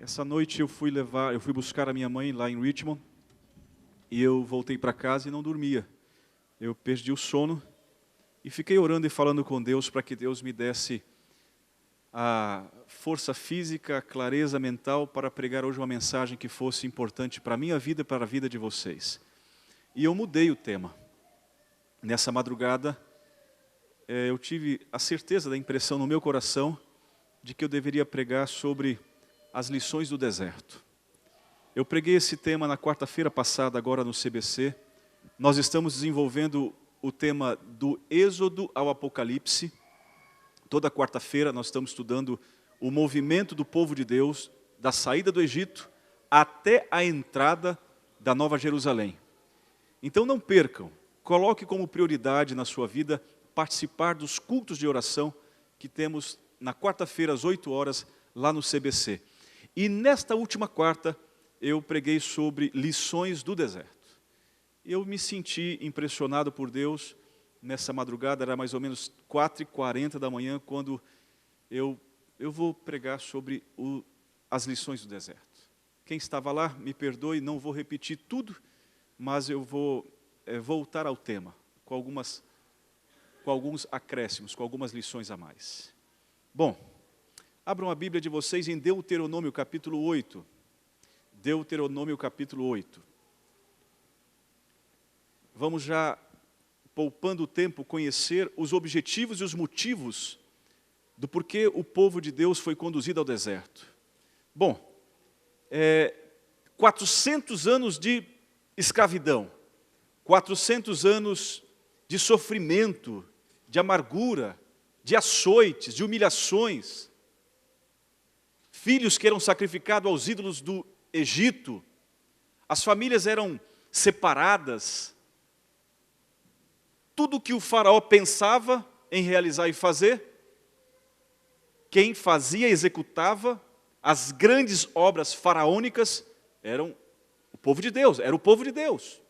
Essa noite eu fui buscar a minha mãe lá em Richmond e eu voltei para casa e não dormia. Eu perdi o sono e fiquei orando e falando com Deus para que Deus me desse a força física, a clareza mental para pregar hoje uma mensagem que fosse importante para a minha vida e para a vida de vocês. E eu mudei o tema. Nessa madrugada, eu tive a certeza da impressão no meu coração de que eu deveria pregar sobre as lições do deserto. Eu preguei esse tema na quarta-feira passada, agora no CBC. Nós estamos desenvolvendo o tema do Êxodo ao Apocalipse. Toda quarta-feira nós estamos estudando o movimento do povo de Deus, da saída do Egito até a entrada da Nova Jerusalém. Então não percam, coloque como prioridade na sua vida participar dos cultos de oração que temos na quarta-feira às 8 horas lá no CBC. E nesta última quarta eu preguei sobre lições do deserto. Eu me senti impressionado por Deus nessa madrugada, era mais ou menos 4h40 da manhã, quando eu vou pregar sobre as lições do deserto. Quem estava lá, me perdoe, não vou repetir tudo, mas eu vou voltar ao tema, com alguns acréscimos, com algumas lições a mais. Bom, abram a Bíblia de vocês em Deuteronômio capítulo 8. Deuteronômio capítulo 8. Vamos já, poupando o tempo, conhecer os objetivos e os motivos do porquê o povo de Deus foi conduzido ao deserto. Bom, 400 anos de escravidão, 400 anos de sofrimento, de amargura, de açoites, de humilhações, filhos que eram sacrificados aos ídolos do Egito, as famílias eram separadas, tudo que o faraó pensava em realizar e fazer, quem fazia e executava as grandes obras faraônicas eram o povo de Deus, era o povo de Deus.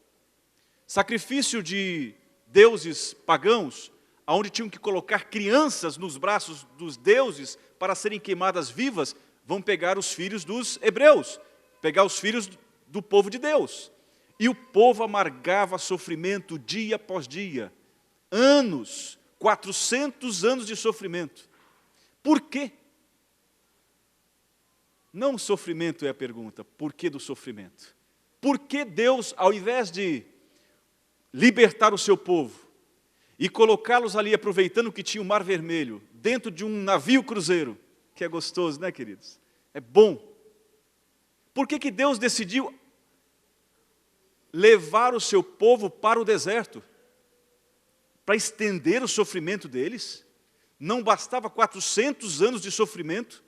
Sacrifício de deuses pagãos, onde tinham que colocar crianças nos braços dos deuses para serem queimadas vivas, vão pegar os filhos dos hebreus, pegar os filhos do povo de Deus. E o povo amargava sofrimento dia após dia. Anos, 400 anos de sofrimento. Por quê? Não sofrimento é a pergunta, por que do sofrimento? Por que Deus, ao invés de libertar o seu povo e colocá-los ali, aproveitando que tinha o Mar Vermelho, dentro de um navio cruzeiro, que é gostoso, né, queridos? É bom. Por que Deus decidiu levar o seu povo para o deserto? Para estender o sofrimento deles? Não bastava 400 anos de sofrimento?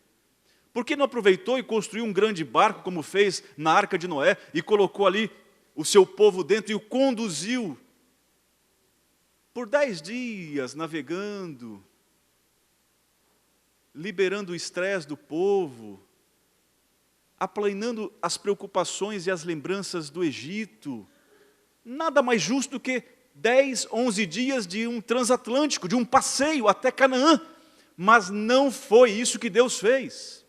Por que não aproveitou e construiu um grande barco, como fez na Arca de Noé, e colocou ali o seu povo dentro e o conduziu por 10 dias navegando, liberando o estresse do povo, aplanando as preocupações e as lembranças do Egito? Nada mais justo do que 10, 11 dias de um transatlântico, de um passeio até Canaã. Mas não foi isso que Deus fez.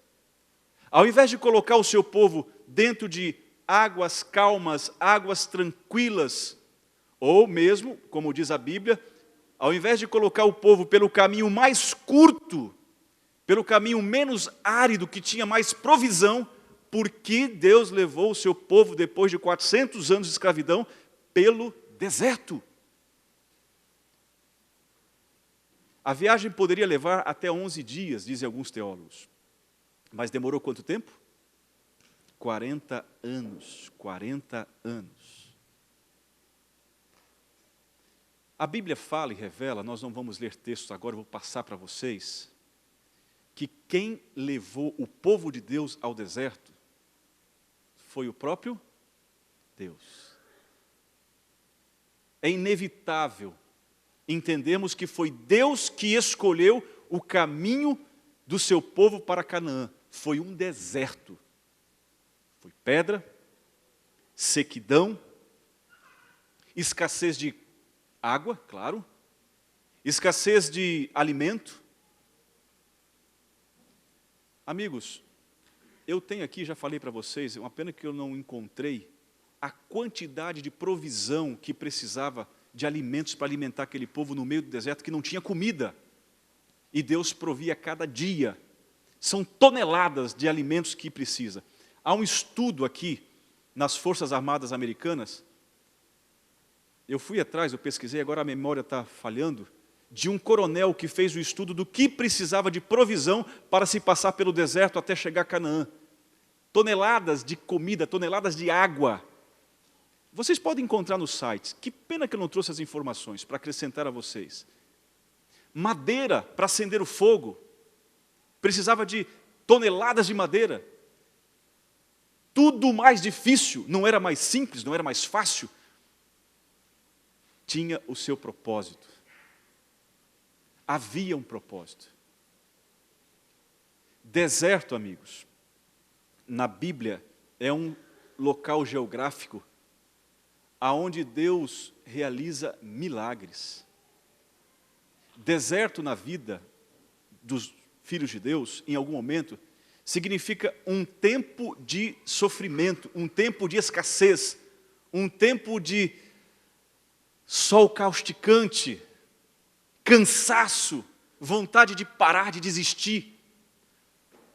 Ao invés de colocar o seu povo dentro de águas calmas, águas tranquilas, ou mesmo, como diz a Bíblia, ao invés de colocar o povo pelo caminho mais curto, pelo caminho menos árido, que tinha mais provisão, por que Deus levou o seu povo, depois de 400 anos de escravidão, pelo deserto? A viagem poderia levar até 11 dias, dizem alguns teólogos. Mas demorou quanto tempo? 40 anos. 40 anos. A Bíblia fala e revela, nós não vamos ler textos agora, eu vou passar para vocês, que quem levou o povo de Deus ao deserto foi o próprio Deus. É inevitável entendemos que foi Deus que escolheu o caminho do seu povo para Canaã. Foi um deserto. Foi pedra, sequidão, escassez de água, claro, escassez de alimento. Amigos, eu tenho aqui, já falei para vocês, uma pena que eu não encontrei a quantidade de provisão que precisava de alimentos para alimentar aquele povo no meio do deserto que não tinha comida. E Deus provia cada dia. São toneladas de alimentos que precisa. Há um estudo aqui nas Forças Armadas Americanas. Eu fui atrás, eu pesquisei, agora a memória está falhando, de um coronel que fez o estudo do que precisava de provisão para se passar pelo deserto até chegar a Canaã. Toneladas de comida, toneladas de água. Vocês podem encontrar nos sites. Que pena que eu não trouxe as informações para acrescentar a vocês. Madeira para acender o fogo. Precisava de toneladas de madeira. Tudo mais difícil, não era mais simples, não era mais fácil. Tinha o seu propósito. Havia um propósito. Deserto, amigos, na Bíblia é um local geográfico aonde Deus realiza milagres. Deserto na vida dos filhos de Deus, em algum momento, significa um tempo de sofrimento, um tempo de escassez, um tempo de sol causticante, cansaço, vontade de parar, de desistir.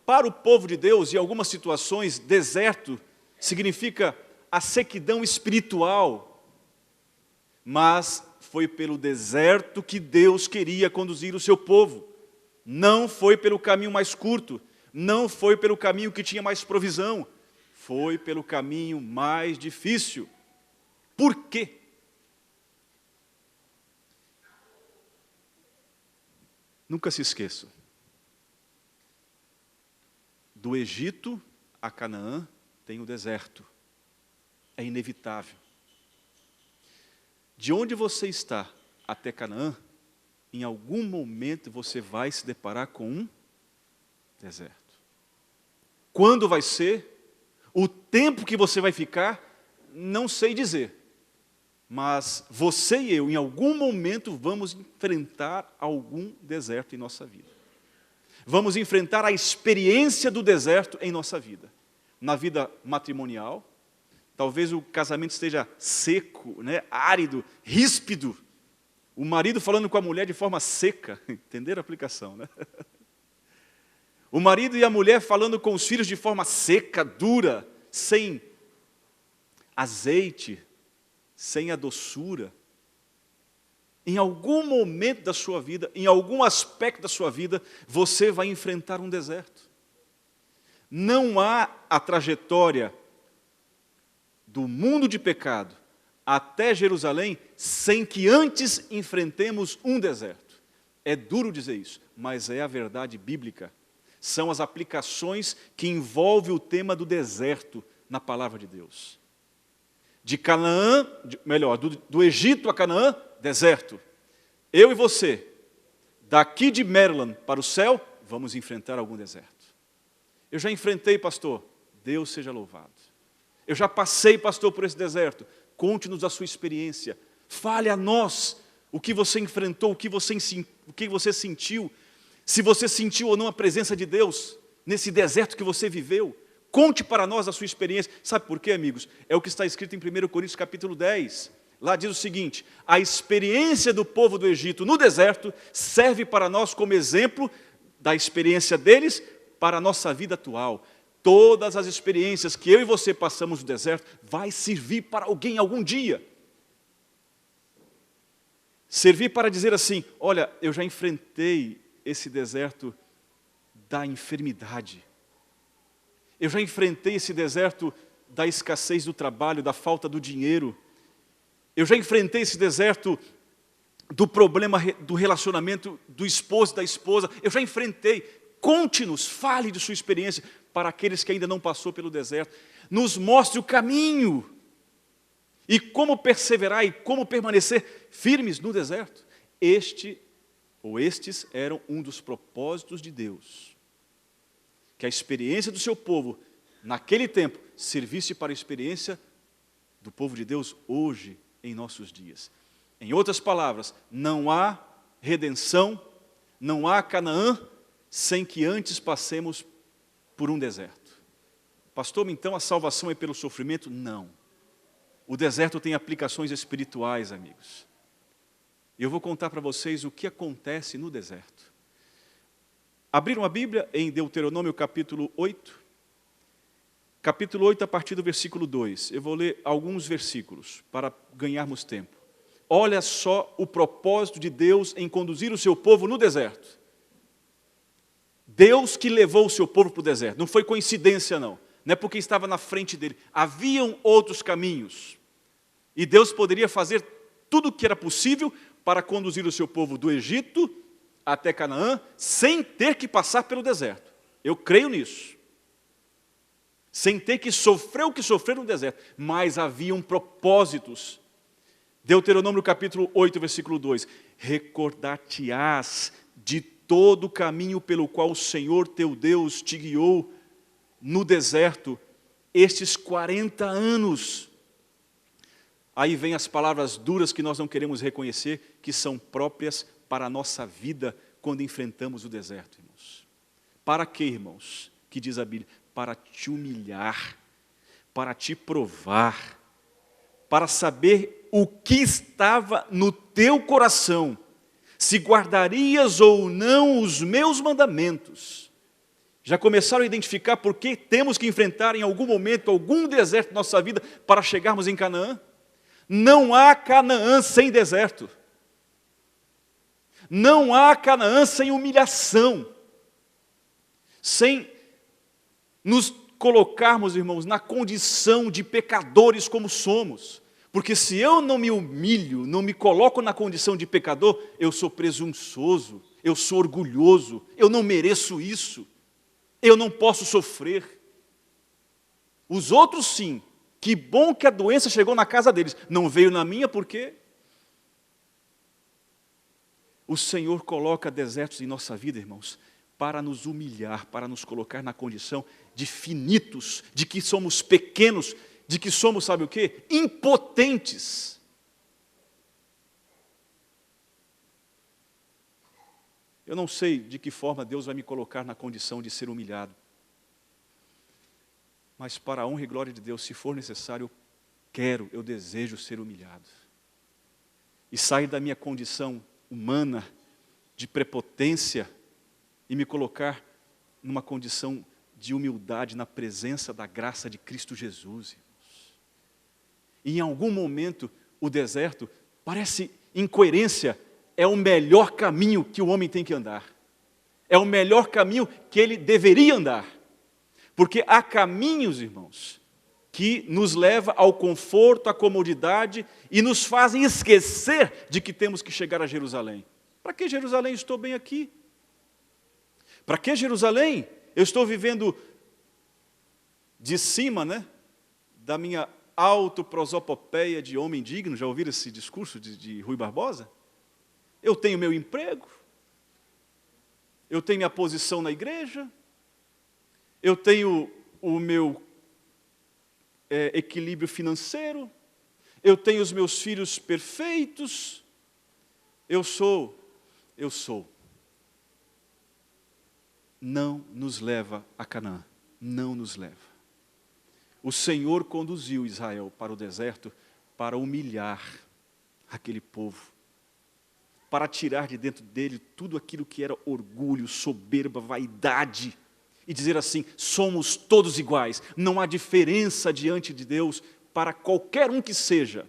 Para o povo de Deus, em algumas situações, deserto significa a sequidão espiritual. Mas foi pelo deserto que Deus queria conduzir o seu povo. Não foi pelo caminho mais curto, não foi pelo caminho que tinha mais provisão, foi pelo caminho mais difícil. Por quê? Nunca se esqueçam, do Egito a Canaã tem o deserto, é inevitável. De onde você está até Canaã, em algum momento você vai se deparar com um deserto. Quando vai ser, o tempo que você vai ficar, não sei dizer. Mas você e eu, em algum momento, vamos enfrentar algum deserto em nossa vida. Vamos enfrentar a experiência do deserto em nossa vida. Na vida matrimonial, talvez o casamento esteja seco, né, árido, ríspido. O marido falando com a mulher de forma seca. Entenderam a aplicação, né? O marido e a mulher falando com os filhos de forma seca, dura, sem azeite, sem a doçura. Em algum momento da sua vida, em algum aspecto da sua vida, você vai enfrentar um deserto. Não há a trajetória do mundo de pecado até Jerusalém sem que antes enfrentemos um deserto. É duro dizer isso, mas é a verdade bíblica. São as aplicações que envolvem o tema do deserto na palavra de Deus. De Canaã, do Egito a Canaã, deserto. Eu e você, daqui de Maryland para o céu, vamos enfrentar algum deserto. Eu já enfrentei, pastor, Deus seja louvado. Eu já passei, pastor, por esse deserto. Conte-nos a sua experiência. Fale a nós o que você enfrentou, o que você sentiu. Se você sentiu ou não a presença de Deus nesse deserto que você viveu. Conte para nós a sua experiência. Sabe por quê, amigos? É o que está escrito em 1 Coríntios capítulo 10. Lá diz o seguinte: a experiência do povo do Egito no deserto serve para nós como exemplo da experiência deles para a nossa vida atual. Todas as experiências que eu e você passamos no deserto vai servir para alguém algum dia. Servir para dizer assim: olha, eu já enfrentei esse deserto da enfermidade. Eu já enfrentei esse deserto da escassez do trabalho, da falta do dinheiro. Eu já enfrentei esse deserto do problema do relacionamento do esposo e da esposa. Eu já enfrentei. Conte-nos, fale de sua experiência para aqueles que ainda não passou pelo deserto. Nos mostre o caminho. E como perseverar e como permanecer firmes no deserto. Estes eram um dos propósitos de Deus. Que a experiência do seu povo, naquele tempo, servisse para a experiência do povo de Deus hoje, em nossos dias. Em outras palavras, não há redenção, não há Canaã, sem que antes passemos por um deserto. Pastor, então a salvação é pelo sofrimento? Não. O deserto tem aplicações espirituais, amigos. E eu vou contar para vocês o que acontece no deserto. Abriram a Bíblia em Deuteronômio capítulo 8. Capítulo 8, a partir do versículo 2. Eu vou ler alguns versículos para ganharmos tempo. Olha só o propósito de Deus em conduzir o seu povo no deserto. Deus que levou o seu povo para o deserto. Não foi coincidência, não. Não é porque estava na frente dele. Haviam outros caminhos. E Deus poderia fazer tudo o que era possível para conduzir o seu povo do Egito até Canaã, sem ter que passar pelo deserto. Eu creio nisso. Sem ter que sofrer o que sofrer no deserto. Mas haviam propósitos. Deuteronômio capítulo 8, versículo 2. Recordar-te-ás de todo o caminho pelo qual o Senhor teu Deus te guiou no deserto estes 40 anos. Aí vem as palavras duras que nós não queremos reconhecer, que são próprias para a nossa vida quando enfrentamos o deserto, irmãos. Para quê, irmãos? Que diz a Bíblia? Para te humilhar, para te provar, para saber o que estava no teu coração, se guardarias ou não os meus mandamentos. Já começaram a identificar por que temos que enfrentar em algum momento, algum deserto da nossa vida para chegarmos em Canaã? Não há Canaã sem deserto. Não há Canaã sem humilhação. Sem nos colocarmos, irmãos, na condição de pecadores como somos. Porque se eu não me humilho, não me coloco na condição de pecador, eu sou presunçoso, eu sou orgulhoso, eu não mereço isso, eu não posso sofrer. Os outros sim. Que bom que a doença chegou na casa deles. Não veio na minha, por quê? O Senhor coloca desertos em nossa vida, irmãos, para nos humilhar, para nos colocar na condição de finitos, de que somos pequenos, de que somos, sabe o quê? Impotentes. Eu não sei de que forma Deus vai me colocar na condição de ser humilhado. Mas para a honra e glória de Deus, se for necessário, eu desejo ser humilhado. E sair da minha condição humana, de prepotência, e me colocar numa condição de humildade na presença da graça de Cristo Jesus. Irmãos. E em algum momento, o deserto parece incoerência, é o melhor caminho que o homem tem que andar. É o melhor caminho que ele deveria andar. Porque há caminhos, irmãos, que nos levam ao conforto, à comodidade e nos fazem esquecer de que temos que chegar a Jerusalém. Para que Jerusalém? Estou bem aqui. Para que Jerusalém? Eu estou vivendo de cima, da minha autoprosopopeia de homem digno. Já ouviram esse discurso de Rui Barbosa? Eu tenho meu emprego, eu tenho minha posição na igreja, eu tenho o meu equilíbrio financeiro, eu tenho os meus filhos perfeitos, eu sou. Não nos leva a Canaã, não nos leva. O Senhor conduziu Israel para o deserto para humilhar aquele povo, para tirar de dentro dele tudo aquilo que era orgulho, soberba, vaidade, e dizer assim, somos todos iguais, não há diferença diante de Deus para qualquer um que seja.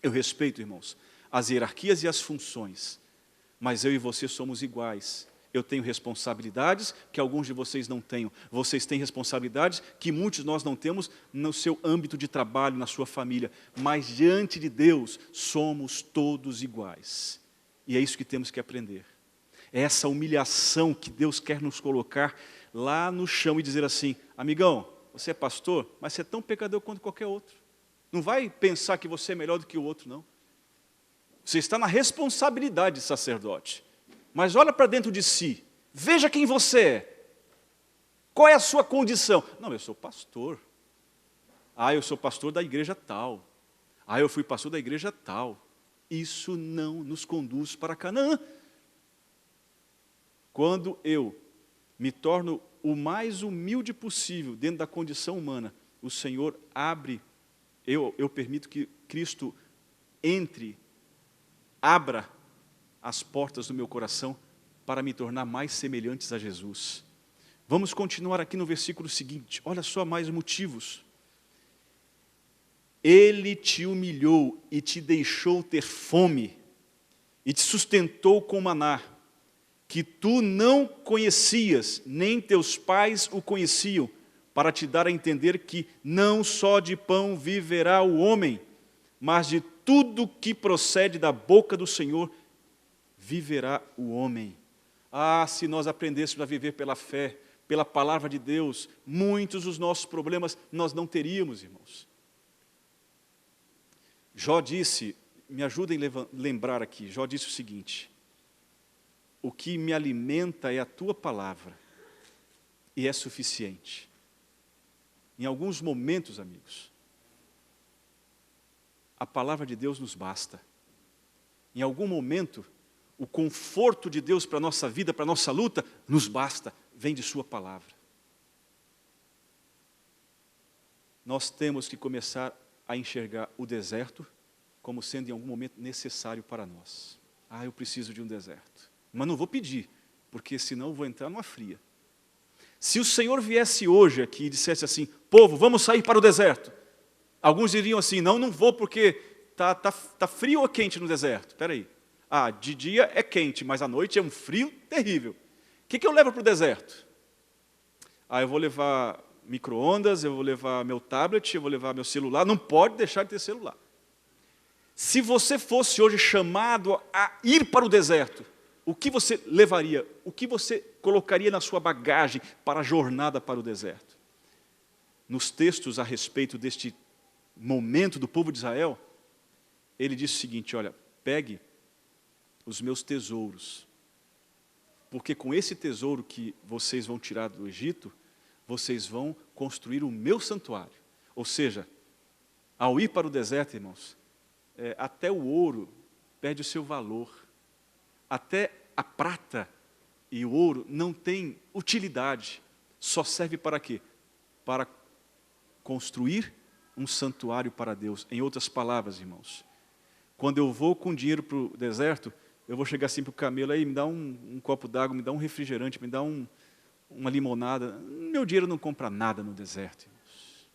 Eu respeito, irmãos, as hierarquias e as funções, mas eu e você somos iguais. Eu tenho responsabilidades que alguns de vocês não têm. Vocês têm responsabilidades que muitos de nós não temos no seu âmbito de trabalho, na sua família. Mas diante de Deus, somos todos iguais. E é isso que temos que aprender. É essa humilhação que Deus quer nos colocar lá no chão e dizer assim, amigão, você é pastor, mas você é tão pecador quanto qualquer outro. Não vai pensar que você é melhor do que o outro, não. Você está na responsabilidade de sacerdote. Mas olha para dentro de si, veja quem você é. Qual é a sua condição? Não, eu sou pastor. Ah, eu sou pastor da igreja tal. Ah, eu fui pastor da igreja tal. Isso não nos conduz para Canaã. Quando eu me torno o mais humilde possível, dentro da condição humana, o Senhor abre, eu permito que Cristo entre, abra as portas do meu coração para me tornar mais semelhantes a Jesus. Vamos continuar aqui no versículo seguinte, olha só mais motivos. Ele te humilhou e te deixou ter fome, e te sustentou com maná, que tu não conhecias, nem teus pais o conheciam, para te dar a entender que não só de pão viverá o homem, mas de tudo que procede da boca do Senhor viverá o homem. Ah, se nós aprendêssemos a viver pela fé, pela palavra de Deus, muitos dos nossos problemas nós não teríamos, irmãos. Jó disse, me ajudem a lembrar aqui, Jó disse o seguinte: o que me alimenta é a tua palavra, e é suficiente. Em alguns momentos, amigos, a palavra de Deus nos basta. Em algum momento, o conforto de Deus para a nossa vida, para a nossa luta, nos basta, vem de sua palavra. Nós temos que começar a enxergar o deserto como sendo em algum momento necessário para nós. Ah, eu preciso de um deserto. Mas não vou pedir, porque senão eu vou entrar numa fria. Se o Senhor viesse hoje aqui e dissesse assim, povo, vamos sair para o deserto. Alguns diriam assim, não vou porque tá frio ou quente no deserto? Espera aí. Ah, de dia é quente, mas à noite é um frio terrível. O que eu levo para o deserto? Ah, eu vou levar micro-ondas, eu vou levar meu tablet, eu vou levar meu celular. Não pode deixar de ter celular. Se você fosse hoje chamado a ir para o deserto, o que você levaria? O que você colocaria na sua bagagem para a jornada para o deserto? Nos textos a respeito deste momento do povo de Israel, ele disse o seguinte, olha, pegue os meus tesouros, porque com esse tesouro que vocês vão tirar do Egito, vocês vão construir o meu santuário. Ou seja, ao ir para o deserto, irmãos, até o ouro perde o seu valor. Até a prata e o ouro não tem utilidade. Só serve para quê? Para construir um santuário para Deus. Em outras palavras, irmãos, quando eu vou com dinheiro para o deserto, eu vou chegar assim para o camelo, aí me dá um copo d'água, me dá um refrigerante, me dá uma limonada. Meu dinheiro não compra nada no deserto, irmãos.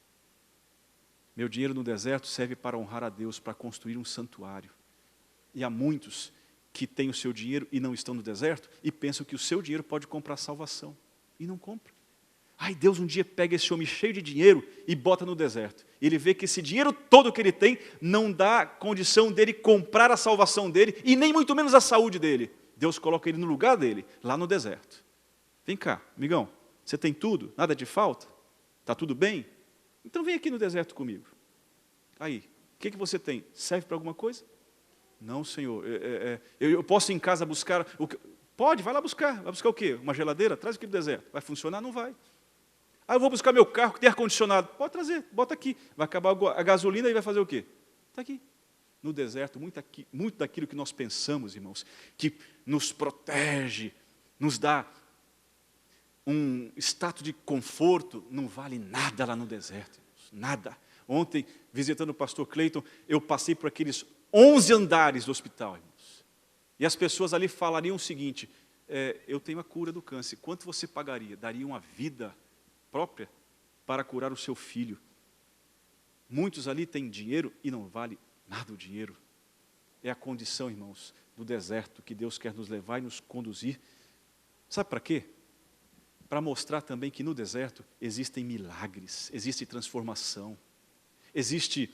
Meu dinheiro no deserto serve para honrar a Deus, para construir um santuário. E há muitos que têm o seu dinheiro e não estão no deserto e pensam que o seu dinheiro pode comprar salvação. E não compra. Ai, Deus um dia pega esse homem cheio de dinheiro e bota no deserto. Ele vê que esse dinheiro todo que ele tem não dá condição dele comprar a salvação dele e nem muito menos a saúde dele. Deus coloca ele no lugar dele, lá no deserto. Vem cá, amigão, você tem tudo? Nada de falta? Está tudo bem? Então vem aqui no deserto comigo. Aí, o que você tem? Serve para alguma coisa? Não, Senhor, eu posso ir em casa buscar... Pode, vai lá buscar. Vai buscar o quê? Uma geladeira? Traz aqui do deserto. Vai funcionar? Não vai. Ah, eu vou buscar meu carro que tem ar-condicionado. Pode trazer, bota aqui. Vai acabar a gasolina e vai fazer o quê? Está aqui. No deserto, muito daquilo que nós pensamos, irmãos, que nos protege, nos dá um status de conforto, não vale nada lá no deserto, irmãos, nada. Ontem, visitando o pastor Cleiton, eu passei por aqueles 11 andares do hospital, irmãos. E as pessoas ali falariam o seguinte, eu tenho a cura do câncer, quanto você pagaria? Daria uma vida própria para curar o seu filho. Muitos ali têm dinheiro e não vale nada o dinheiro. É a condição, irmãos, do deserto que Deus quer nos levar e nos conduzir. Sabe para quê? Para mostrar também que no deserto existem milagres, existe transformação, existe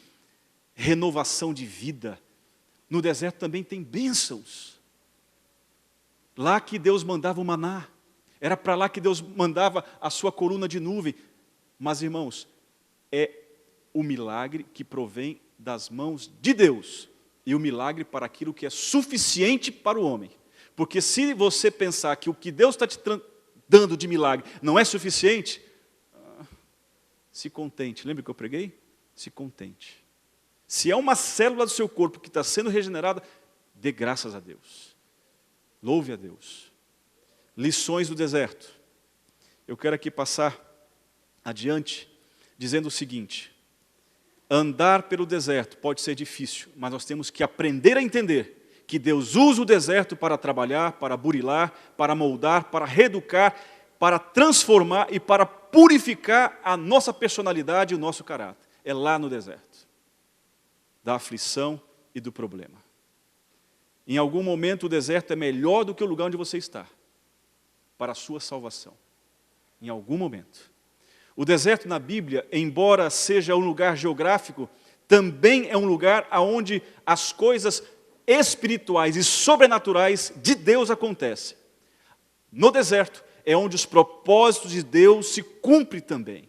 renovação de vida. No deserto também tem bênçãos. Lá que Deus mandava o maná, era para lá que Deus mandava a sua coluna de nuvem. Mas, irmãos, é o milagre que provém das mãos de Deus, e o milagre para aquilo que é suficiente para o homem. Porque se você pensar que o que Deus está te dando de milagre não é suficiente, se contente. Lembra que eu preguei? Se contente. Se é uma célula do seu corpo que está sendo regenerada, dê graças a Deus. Louve a Deus. Lições do deserto. eu quero aqui passar adiante, dizendo o seguinte: andar pelo deserto pode ser difícil, mas nós temos que aprender a entender que Deus usa o deserto para trabalhar, para burilar, para moldar, para reeducar, para transformar e para purificar a nossa personalidade e o nosso caráter. É lá no deserto, da aflição e do problema. Em algum momento o deserto é melhor do que o lugar onde você está, para a sua salvação. Em algum momento. O deserto na Bíblia, embora seja um lugar geográfico, também é um lugar onde as coisas espirituais e sobrenaturais de Deus acontecem. No deserto é onde os propósitos de Deus se cumprem também.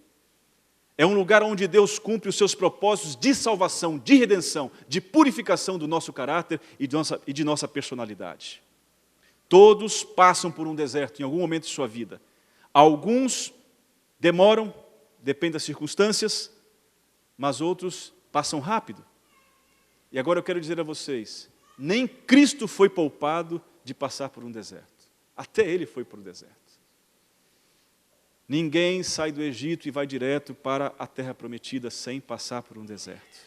É um lugar onde Deus cumpre os seus propósitos de salvação, de redenção, de purificação do nosso caráter e de nossa personalidade. Todos passam por um deserto em algum momento de sua vida. Alguns demoram, depende das circunstâncias, mas outros passam rápido. E agora eu quero dizer a vocês, nem Cristo foi poupado de passar por um deserto. Até Ele foi por um deserto. Ninguém sai do Egito e vai direto para a terra prometida sem passar por um deserto.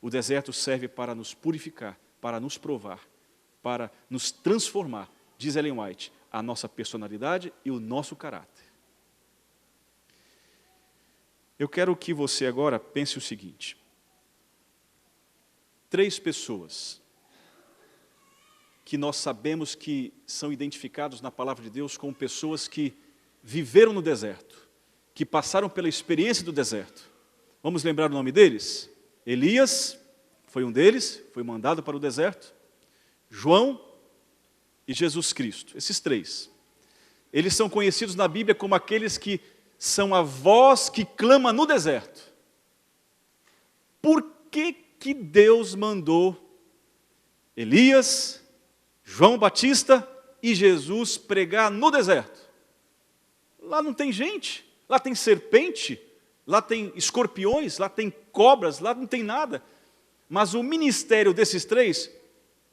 O deserto serve para nos purificar, para nos provar, para nos transformar, diz Ellen White, a nossa personalidade e o nosso caráter. Eu quero que você agora pense o seguinte: 3 pessoas que nós sabemos que são identificados na palavra de Deus como pessoas que viveram no deserto, que passaram pela experiência do deserto. Vamos lembrar o nome deles? Elias foi um deles, foi mandado para o deserto. João e Jesus Cristo, esses 3. Eles são conhecidos na Bíblia como aqueles que são a voz que clama no deserto. Por que Deus mandou Elias, João Batista e Jesus pregar no deserto? Lá não tem gente, lá tem serpente, lá tem escorpiões, lá tem cobras, lá não tem nada. Mas o ministério desses 3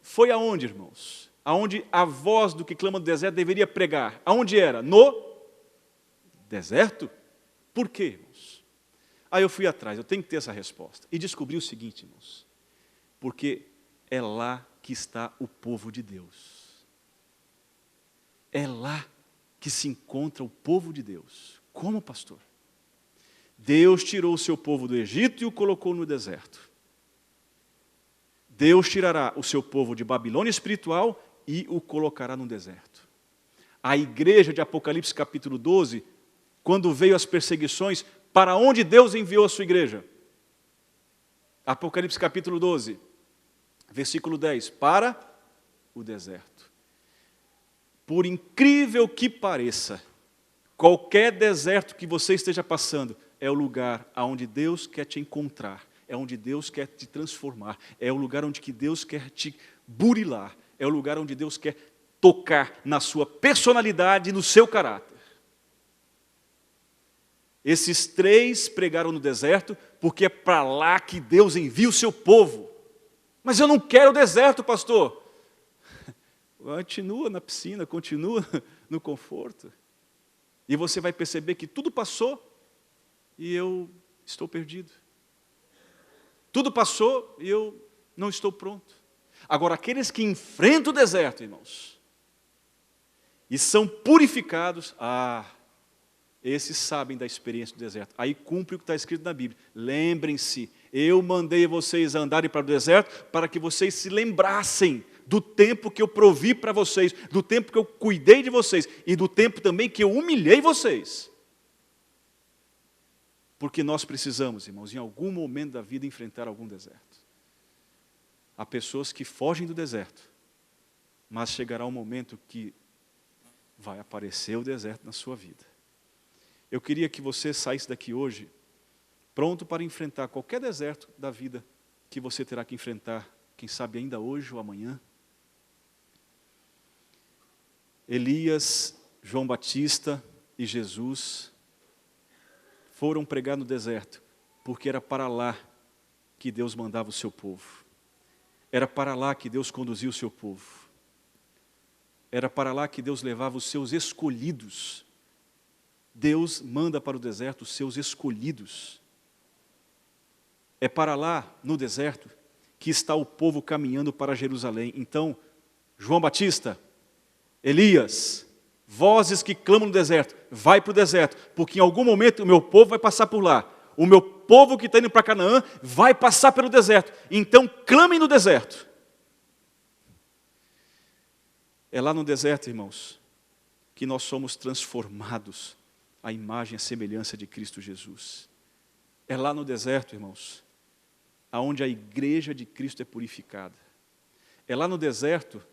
foi aonde, irmãos? Aonde a voz do que clama no deserto deveria pregar. Aonde era? No deserto? Por quê, irmãos? Aí eu fui atrás, eu tenho que ter essa resposta. E descobri o seguinte, irmãos. Porque é lá que está o povo de Deus. É lá que se encontra o povo de Deus. Como, pastor? Deus tirou o seu povo do Egito e o colocou no deserto. Deus tirará o seu povo de Babilônia espiritual e o colocará no deserto. A igreja de Apocalipse capítulo 12, quando veio as perseguições, para onde Deus enviou a sua igreja? Apocalipse capítulo 12, versículo 10, para o deserto. Por incrível que pareça, qualquer deserto que você esteja passando é o lugar onde Deus quer te encontrar, é onde Deus quer te transformar, é o lugar onde que Deus quer te burilar, é o lugar onde Deus quer tocar na sua personalidade e no seu caráter. Esses 3 pregaram no deserto porque é para lá que Deus envia o seu povo. Mas eu não quero o deserto, pastor. Continua na piscina, continua no conforto. E você vai perceber que tudo passou e eu estou perdido. Tudo passou e eu não estou pronto. Agora, aqueles que enfrentam o deserto, irmãos, e são purificados, esses sabem da experiência do deserto. Aí cumpre o que está escrito na Bíblia. Lembrem-se, eu mandei vocês andarem para o deserto para que vocês se lembrassem do tempo que eu provi para vocês, do tempo que eu cuidei de vocês e do tempo também que eu humilhei vocês. Porque nós precisamos, irmãos, em algum momento da vida enfrentar algum deserto. Há pessoas que fogem do deserto, mas chegará um momento que vai aparecer o deserto na sua vida. Eu queria que você saísse daqui hoje pronto para enfrentar qualquer deserto da vida que você terá que enfrentar, quem sabe ainda hoje ou amanhã. Elias, João Batista e Jesus foram pregar no deserto, porque era para lá que Deus mandava o seu povo. Era para lá que Deus conduzia o seu povo. Era para lá que Deus levava os seus escolhidos Deus manda para o deserto os seus escolhidos. É para lá, no deserto, que está o povo caminhando para Jerusalém. Então, João Batista, Elias, vozes que clamam no deserto, vai para o deserto, porque em algum momento o meu povo vai passar por lá. O meu povo que está indo para Canaã vai passar pelo deserto. Então, clamem no deserto. É lá no deserto, irmãos, que nós somos transformados à imagem e à semelhança de Cristo Jesus. É lá no deserto, irmãos, aonde a igreja de Cristo é purificada. É lá no deserto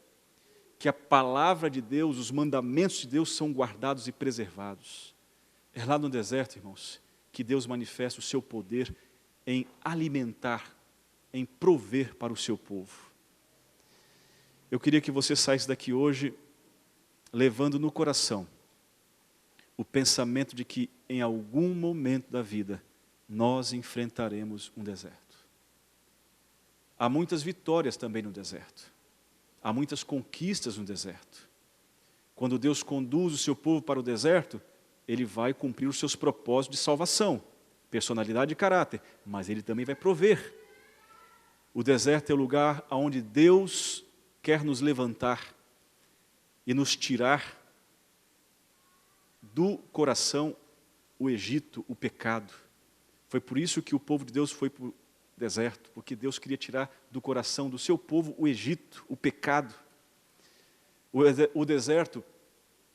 que a palavra de Deus, os mandamentos de Deus são guardados e preservados. É lá no deserto, irmãos, que Deus manifesta o seu poder em alimentar, em prover para o seu povo. Eu queria que você saísse daqui hoje levando no coração o pensamento de que em algum momento da vida nós enfrentaremos um deserto. Há muitas vitórias também no deserto. Há muitas conquistas no deserto. Quando Deus conduz o seu povo para o deserto, Ele vai cumprir os seus propósitos de salvação, personalidade e caráter, mas Ele também vai prover. O deserto é o lugar onde Deus quer nos levantar e nos tirar do coração o Egito, o pecado. Foi por isso que o povo de Deus foi para o deserto, porque Deus queria tirar do coração do seu povo o Egito, o pecado. O deserto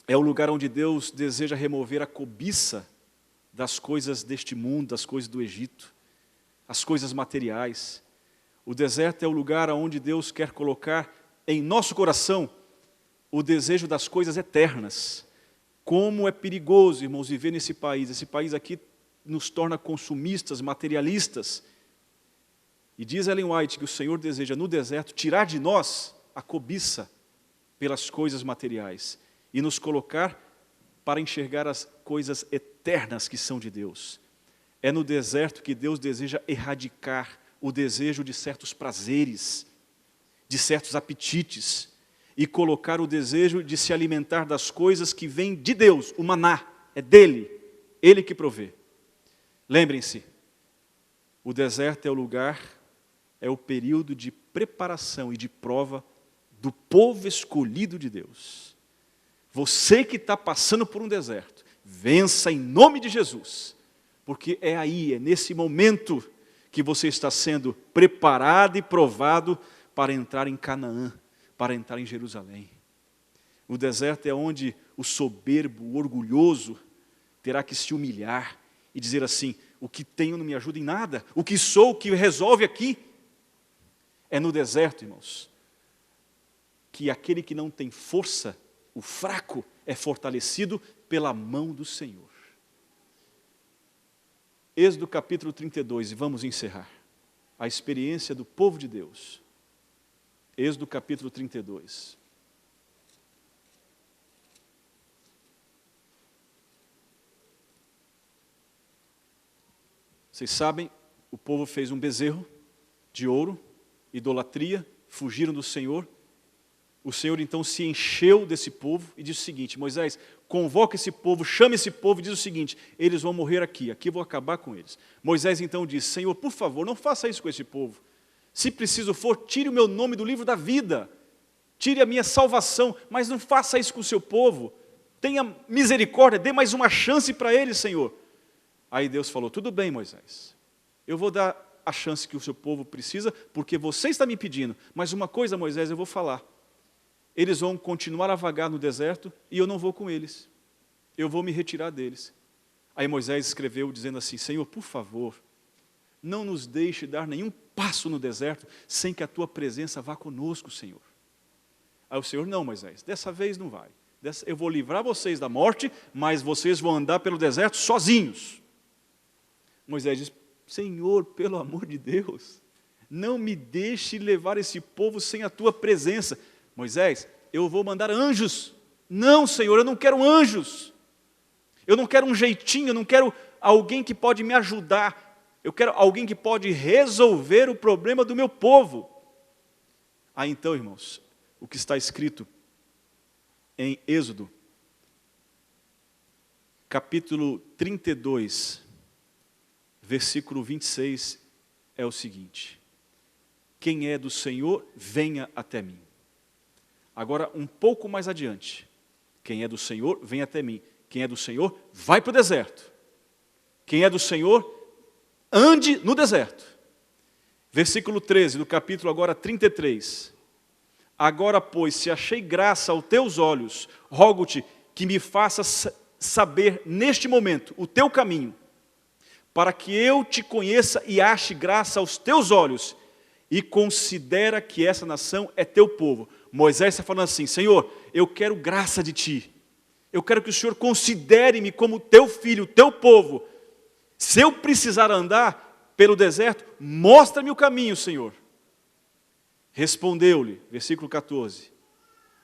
é o lugar onde Deus deseja remover a cobiça das coisas deste mundo, das coisas do Egito, as coisas materiais. O deserto é o lugar onde Deus quer colocar em nosso coração o desejo das coisas eternas. Como é perigoso, irmãos, viver nesse país. Esse país aqui nos torna consumistas, materialistas. E diz Ellen White que o Senhor deseja no deserto tirar de nós a cobiça pelas coisas materiais e nos colocar para enxergar as coisas eternas que são de Deus. É no deserto que Deus deseja erradicar o desejo de certos prazeres, de certos apetites, e colocar o desejo de se alimentar das coisas que vêm de Deus, o maná, é dele, ele que provê. Lembrem-se, o deserto é o lugar, é o período de preparação e de prova do povo escolhido de Deus. Você que está passando por um deserto, vença em nome de Jesus, porque é aí, é nesse momento que você está sendo preparado e provado para entrar em Canaã, para entrar em Jerusalém. O deserto é onde o soberbo, o orgulhoso, terá que se humilhar e dizer assim: o que tenho não me ajuda em nada, o que sou, o que resolve aqui. É no deserto, irmãos, que aquele que não tem força, o fraco, é fortalecido pela mão do Senhor. Êxodo capítulo 32, e vamos encerrar. A experiência do povo de Deus. Êxodo capítulo 32. Vocês sabem, o povo fez um bezerro de ouro, idolatria, fugiram do Senhor. O Senhor então se encheu desse povo e disse o seguinte: Moisés, convoca esse povo, chama esse povo e diz o seguinte: eles vão morrer aqui eu vou acabar com eles. Moisés então disse: Senhor, por favor, não faça isso com esse povo. Se preciso for, tire o meu nome do livro da vida, tire a minha salvação, mas não faça isso com o seu povo. Tenha misericórdia, dê mais uma chance para eles, Senhor. Aí Deus falou: tudo bem, Moisés, eu vou dar a chance que o seu povo precisa, porque você está me pedindo, mas uma coisa, Moisés, eu vou falar. Eles vão continuar a vagar no deserto e eu não vou com eles. Eu vou me retirar deles. Aí Moisés escreveu dizendo assim: Senhor, por favor, não nos deixe dar nenhum passo no deserto sem que a tua presença vá conosco, Senhor. Aí o Senhor: não, Moisés, dessa vez não vai. Eu vou livrar vocês da morte, mas vocês vão andar pelo deserto sozinhos. Moisés diz: Senhor, pelo amor de Deus, não me deixe levar esse povo sem a tua presença. Moisés, eu vou mandar anjos. Não, Senhor, eu não quero anjos. Eu não quero um jeitinho, eu não quero alguém que pode me ajudar. Eu quero alguém que pode resolver o problema do meu povo. Aí então, irmãos, o que está escrito em Êxodo, capítulo 32, versículo 26, é o seguinte: quem é do Senhor, venha até mim. Agora, um pouco mais adiante, quem é do Senhor, vem até mim. Quem é do Senhor, vai para o deserto. Quem é do Senhor, ande no deserto. Versículo 13, do capítulo agora 33. Agora, pois, se achei graça aos teus olhos, rogo-te que me faças saber neste momento o teu caminho, para que eu te conheça e ache graça aos teus olhos, e considera que essa nação é teu povo. Moisés está falando assim: Senhor, eu quero graça de ti. Eu quero que o Senhor considere-me como teu filho, teu povo. Se eu precisar andar pelo deserto, mostra-me o caminho, Senhor. Respondeu-lhe, versículo 14: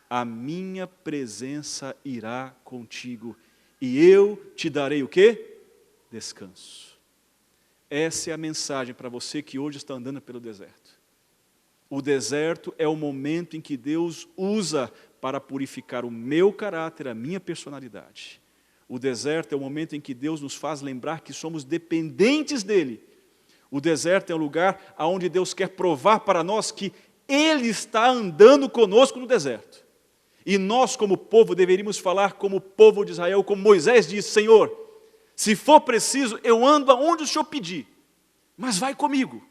a minha presença irá contigo, e eu te darei o quê? Descanso. Essa é a mensagem para você que hoje está andando pelo deserto. O deserto é o momento em que Deus usa para purificar o meu caráter, a minha personalidade. O deserto é o momento em que Deus nos faz lembrar que somos dependentes dEle. O deserto é o lugar onde Deus quer provar para nós que Ele está andando conosco no deserto. E nós, como povo, deveríamos falar como o povo de Israel, como Moisés disse: Senhor, se for preciso, eu ando aonde o Senhor pedir, mas vai comigo.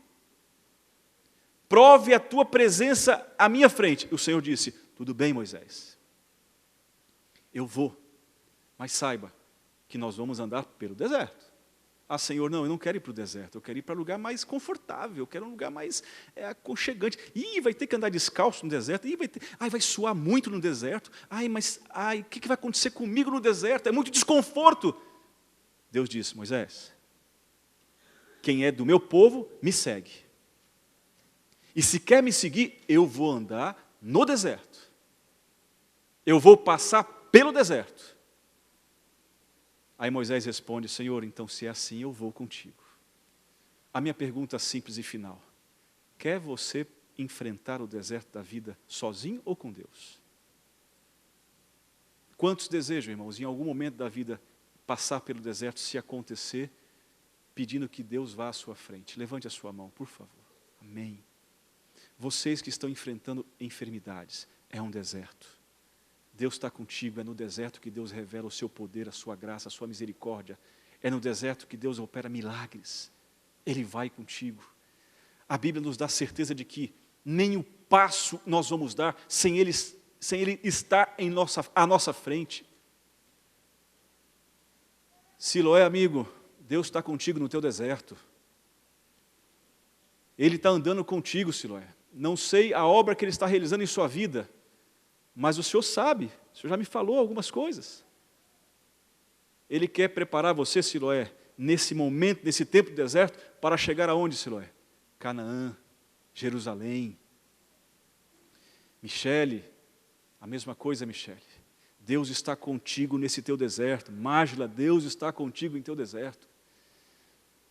Prove a tua presença à minha frente. E o Senhor disse: tudo bem, Moisés, eu vou, mas saiba que nós vamos andar pelo deserto. Ah, Senhor, não, eu não quero ir para o deserto, eu quero ir para um lugar mais confortável, eu quero um lugar mais aconchegante. Ih, vai ter que andar descalço no deserto, vai suar muito no deserto, o que vai acontecer comigo no deserto? É muito desconforto. Deus disse: Moisés, quem é do meu povo, me segue. E se quer me seguir, eu vou andar no deserto. Eu vou passar pelo deserto. Aí Moisés responde: Senhor, então se é assim, eu vou contigo. A minha pergunta simples e final: quer você enfrentar o deserto da vida sozinho ou com Deus? Quantos desejam, irmãos, em algum momento da vida, passar pelo deserto, se acontecer, pedindo que Deus vá à sua frente? Levante a sua mão, por favor. Amém. Vocês que estão enfrentando enfermidades, é um deserto. Deus está contigo, é no deserto que Deus revela o seu poder, a sua graça, a sua misericórdia. É no deserto que Deus opera milagres. Ele vai contigo. A Bíblia nos dá certeza de que nem um passo nós vamos dar sem Ele estar à nossa frente. Siloé, amigo, Deus está contigo no teu deserto. Ele está andando contigo, Siloé. Não sei a obra que Ele está realizando em sua vida, mas o Senhor sabe, o Senhor já me falou algumas coisas. Ele quer preparar você, Siloé, nesse momento, nesse tempo do deserto, para chegar aonde, Siloé? Canaã, Jerusalém. Michele, a mesma coisa, Michele. Deus está contigo nesse teu deserto. Mágila, Deus está contigo em teu deserto.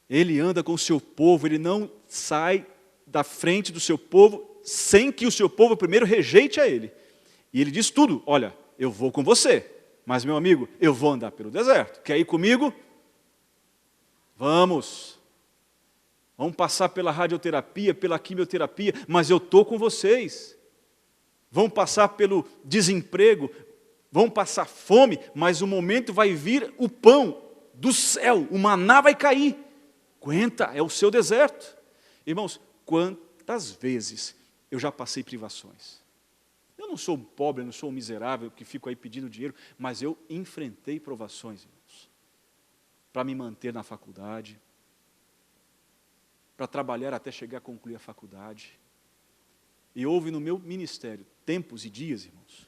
Ele anda com o seu povo, Ele não sai da frente do seu povo sem que o seu povo primeiro rejeite a Ele. E Ele diz tudo: olha, eu vou com você, mas meu amigo, eu vou andar pelo deserto. Quer ir comigo? Vamos passar pela radioterapia, pela quimioterapia, mas eu estou com vocês. Vão passar pelo desemprego, vão passar fome, mas o momento vai vir o pão do céu, o maná vai cair. Aguenta, é o seu deserto. Irmãos, quantas vezes eu já passei privações? Eu não sou um pobre, eu não sou um miserável que fico aí pedindo dinheiro, mas eu enfrentei provações, irmãos, para me manter na faculdade, para trabalhar até chegar a concluir a faculdade. E houve no meu ministério tempos e dias, irmãos,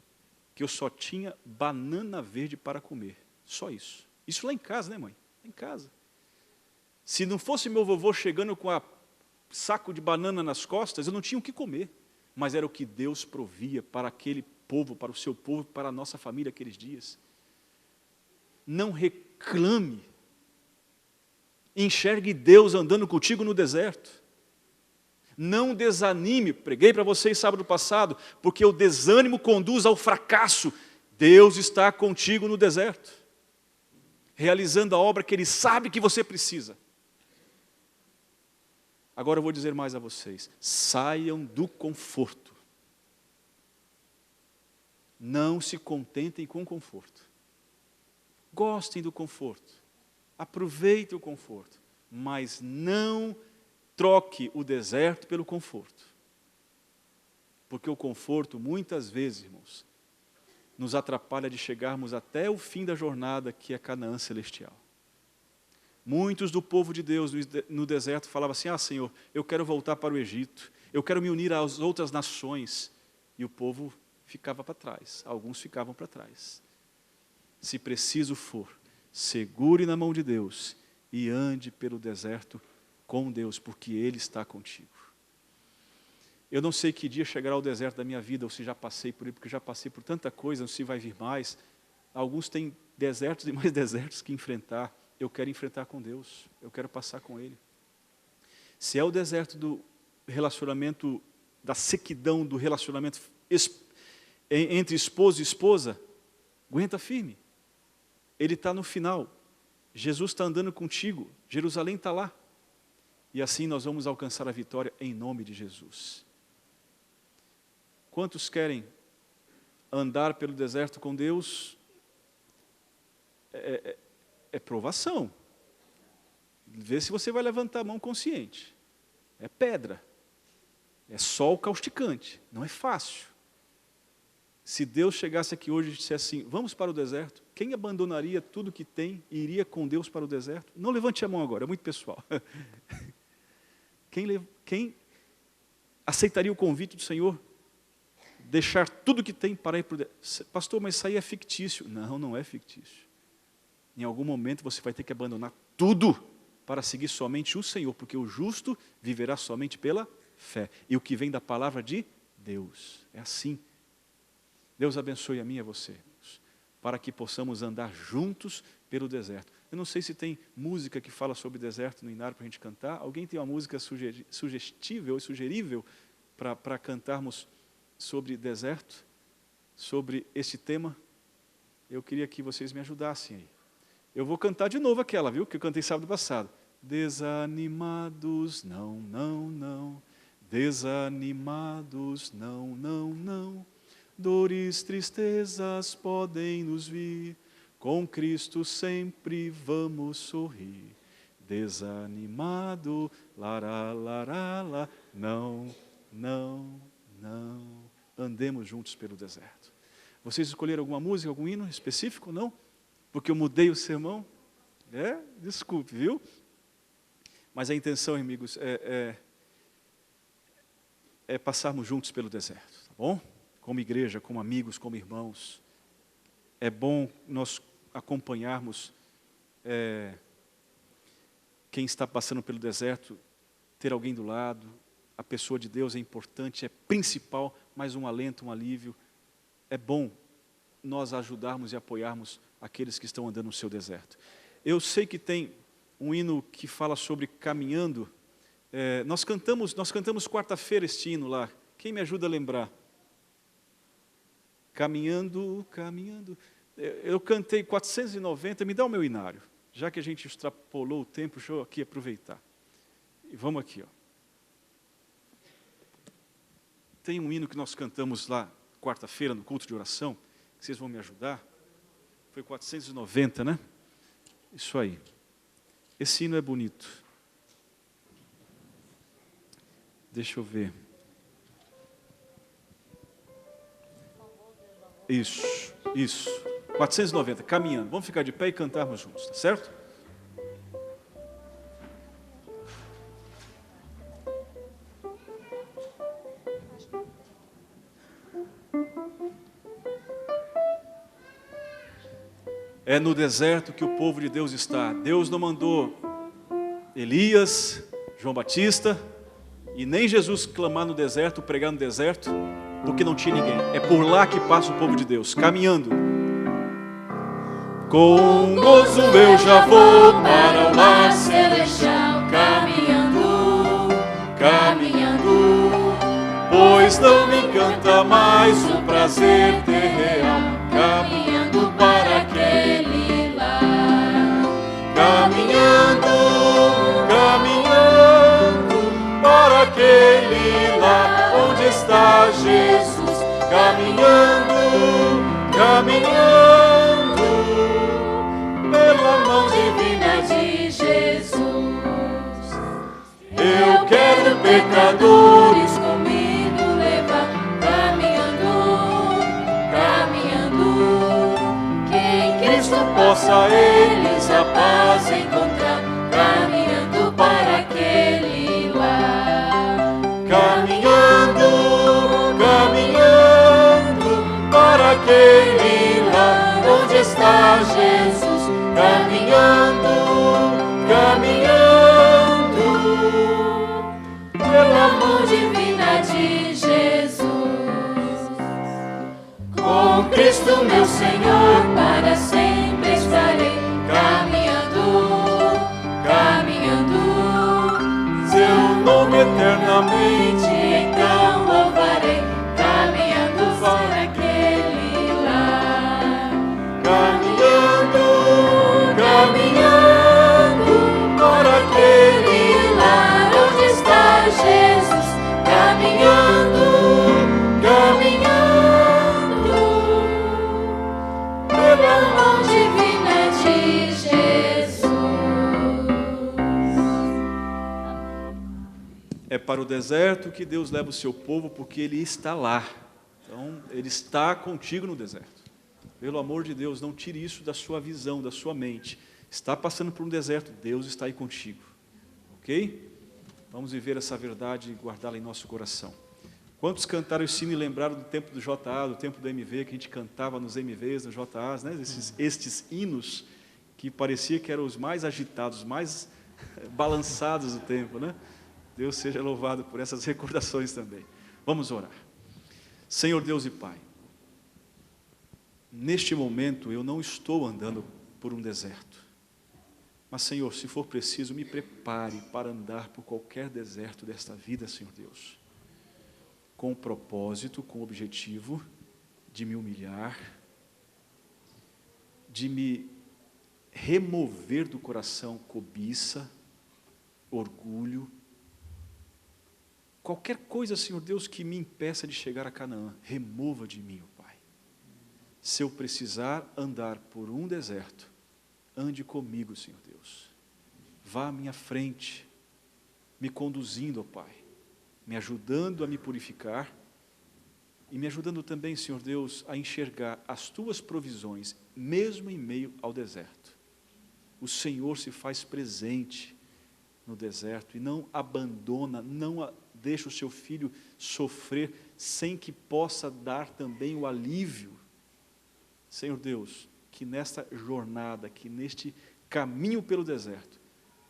que eu só tinha banana verde para comer. Só isso. Isso lá em casa, né, mãe? Lá em casa. Se não fosse meu vovô chegando com um saco de banana nas costas, eu não tinha o que comer. Mas era o que Deus provia para aquele povo, para o seu povo, para a nossa família aqueles dias. Não reclame. Enxergue Deus andando contigo no deserto. Não desanime. Preguei para vocês sábado passado, porque o desânimo conduz ao fracasso. Deus está contigo no deserto. realizando a obra que Ele sabe que você precisa. Agora eu vou dizer mais a vocês, saiam do conforto. Não se contentem com o conforto. Gostem do conforto, aproveitem o conforto, mas não troque o deserto pelo conforto. Porque o conforto, muitas vezes, irmãos, nos atrapalha de chegarmos até o fim da jornada, que é Canaã celestial. Muitos do povo de Deus no deserto falavam assim, Senhor, eu quero voltar para o Egito, eu quero me unir às outras nações. E o povo ficava para trás, alguns ficavam para trás. Se preciso for, segure na mão de Deus e ande pelo deserto com Deus, porque Ele está contigo. Eu não sei que dia chegará o deserto da minha vida, ou se já passei por ele, porque já passei por tanta coisa, não sei se vai vir mais. Alguns têm desertos e mais desertos que enfrentar. Eu quero enfrentar com Deus, eu quero passar com Ele. Se é o deserto do relacionamento, da sequidão do relacionamento entre esposo e esposa, aguenta firme. Ele está no final. Jesus está andando contigo, Jerusalém está lá. E assim nós vamos alcançar a vitória em nome de Jesus. Quantos querem andar pelo deserto com Deus? É provação. Vê se você vai levantar a mão consciente. É pedra. É sol causticante. Não é fácil. Se Deus chegasse aqui hoje e dissesse assim, vamos para o deserto, quem abandonaria tudo que tem e iria com Deus para o deserto? Não levante a mão agora, é muito pessoal. Quem aceitaria o convite do Senhor? Deixar tudo que tem para ir para o deserto? Pastor, mas isso aí é fictício. Não, não é fictício. Em algum momento você vai ter que abandonar tudo para seguir somente o Senhor, porque o justo viverá somente pela fé. E o que vem da palavra de Deus. É assim. Deus abençoe a mim e a você, irmãos, para que possamos andar juntos pelo deserto. Eu não sei se tem música que fala sobre deserto no Inário para a gente cantar. Alguém tem uma música sugestível e sugerível para cantarmos sobre deserto, sobre este tema? Eu queria que vocês me ajudassem aí. Eu vou cantar de novo aquela, viu? Que eu cantei sábado passado. Desanimados, não, não, não. Desanimados, não, não, não. Dores, tristezas podem nos vir, com Cristo sempre vamos sorrir. Desanimado, lará, lará, lá, não, não, não. Andemos juntos pelo deserto. Vocês escolheram alguma música, algum hino específico? Não? Porque eu mudei o sermão? Desculpe, viu? Mas a intenção, amigos, é passarmos juntos pelo deserto, tá bom? Como igreja, como amigos, como irmãos. É bom nós acompanharmos quem está passando pelo deserto, ter alguém do lado. A pessoa de Deus é importante, é principal, mas um alento, um alívio. É bom nós ajudarmos e apoiarmos aqueles que estão andando no seu deserto. Eu sei que tem um hino que fala sobre caminhando. Nós cantamos quarta-feira este hino lá. Quem me ajuda a lembrar? Caminhando, caminhando. Eu cantei 490, me dá o meu inário. Já que a gente extrapolou o tempo, deixa eu aqui aproveitar. E vamos aqui, ó. Tem um hino que nós cantamos lá, quarta-feira, no culto de oração, que vocês vão me ajudar. Foi 490, né? Isso aí. Esse hino é bonito. Deixa eu ver. Isso. 490, caminhando. Vamos ficar de pé e cantarmos juntos, tá certo? É no deserto que o povo de Deus está. Deus não mandou Elias, João Batista e nem Jesus clamar no deserto, pregar no deserto, porque não tinha ninguém. É por lá que passa o povo de Deus, caminhando. Com gozo eu já vou para o lar celestial, caminhando, caminhando, pois não me encanta mais o prazer ter real, caminhando para aquele lar. caminhando pela mão divina de Jesus. Eu quero pecadores comigo levar, caminhando, caminhando, que em Cristo possa eles a paz encontrar, caminhando para aquele lar, caminhando, caminhando para aquele lar onde está Jesus, caminhando, caminhando pela mão divina de Jesus. Com Cristo meu Senhor para sempre estarei, caminhando, caminhando, seu nome eternamente então louvarei, caminhando para aquele lar, caminhando, caminhando para aquele lar onde está Jesus, caminhando, caminhando pela mão divina de Jesus. É para o deserto que Deus leva o seu povo, porque Ele está lá. Então, Ele está contigo no deserto. Pelo amor de Deus, não tire isso da sua visão, da sua mente. Está passando por um deserto, Deus está aí contigo. Ok? Vamos viver essa verdade e guardá-la em nosso coração. Quantos cantaram esse hino e lembraram do tempo do JA, do tempo do MV, que a gente cantava nos MVs, nos JAs, né? Estes hinos que parecia que eram os mais agitados, mais balançados do tempo, né? Deus seja louvado por essas recordações também. Vamos orar. Senhor Deus e Pai, neste momento eu não estou andando por um deserto, mas Senhor, se for preciso, me prepare para andar por qualquer deserto desta vida, Senhor Deus, com o propósito, com o objetivo de me humilhar, de me remover do coração cobiça, orgulho, qualquer coisa, Senhor Deus, que me impeça de chegar a Canaã, remova de mim, ó Pai. Se eu precisar andar por um deserto, ande comigo, Senhor Deus. Vá à minha frente, me conduzindo, ó Pai, me ajudando a me purificar e me ajudando também, Senhor Deus, a enxergar as Tuas provisões, mesmo em meio ao deserto. O Senhor se faz presente no deserto e não abandona, não deixa o seu filho sofrer sem que possa dar também o alívio. Senhor Deus, que nesta jornada, que neste caminho pelo deserto,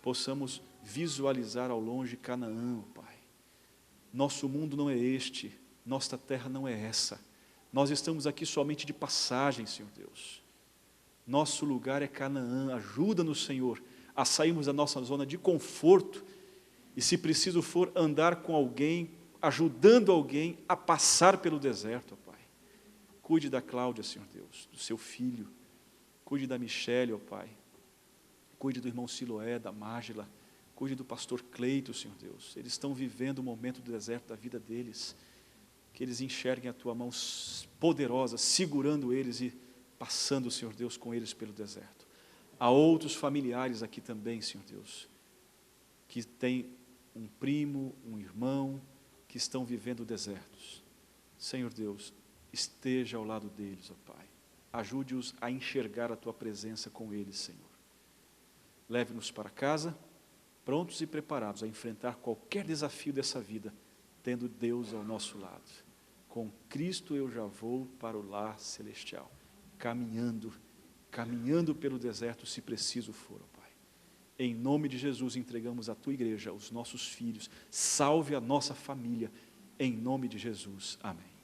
possamos visualizar ao longe Canaã, Pai. Nosso mundo não é este, nossa terra não é essa. Nós estamos aqui somente de passagem, Senhor Deus. Nosso lugar é Canaã. Ajuda-nos, Senhor, a sairmos da nossa zona de conforto e, se preciso for, andar com alguém, ajudando alguém a passar pelo deserto, ó Pai. Cuide da Cláudia, Senhor Deus, do seu filho. Cuide da Michele, ó Pai. Cuide do irmão Siloé, da Mágila. Cuide do pastor Cleito, Senhor Deus. Eles estão vivendo o momento do deserto da vida deles. Que eles enxerguem a Tua mão poderosa, segurando eles e passando, Senhor Deus, com eles pelo deserto. Há outros familiares aqui também, Senhor Deus, que têm um primo, um irmão, que estão vivendo desertos. Senhor Deus, esteja ao lado deles, ó Pai. Ajude-os a enxergar a Tua presença com eles, Senhor. Leve-nos para casa, prontos e preparados a enfrentar qualquer desafio dessa vida, tendo Deus ao nosso lado. Com Cristo eu já vou para o lar celestial, caminhando pelo deserto, se preciso for, ó Pai. Em nome de Jesus, entregamos a Tua igreja, os nossos filhos. Salve a nossa família, em nome de Jesus. Amém.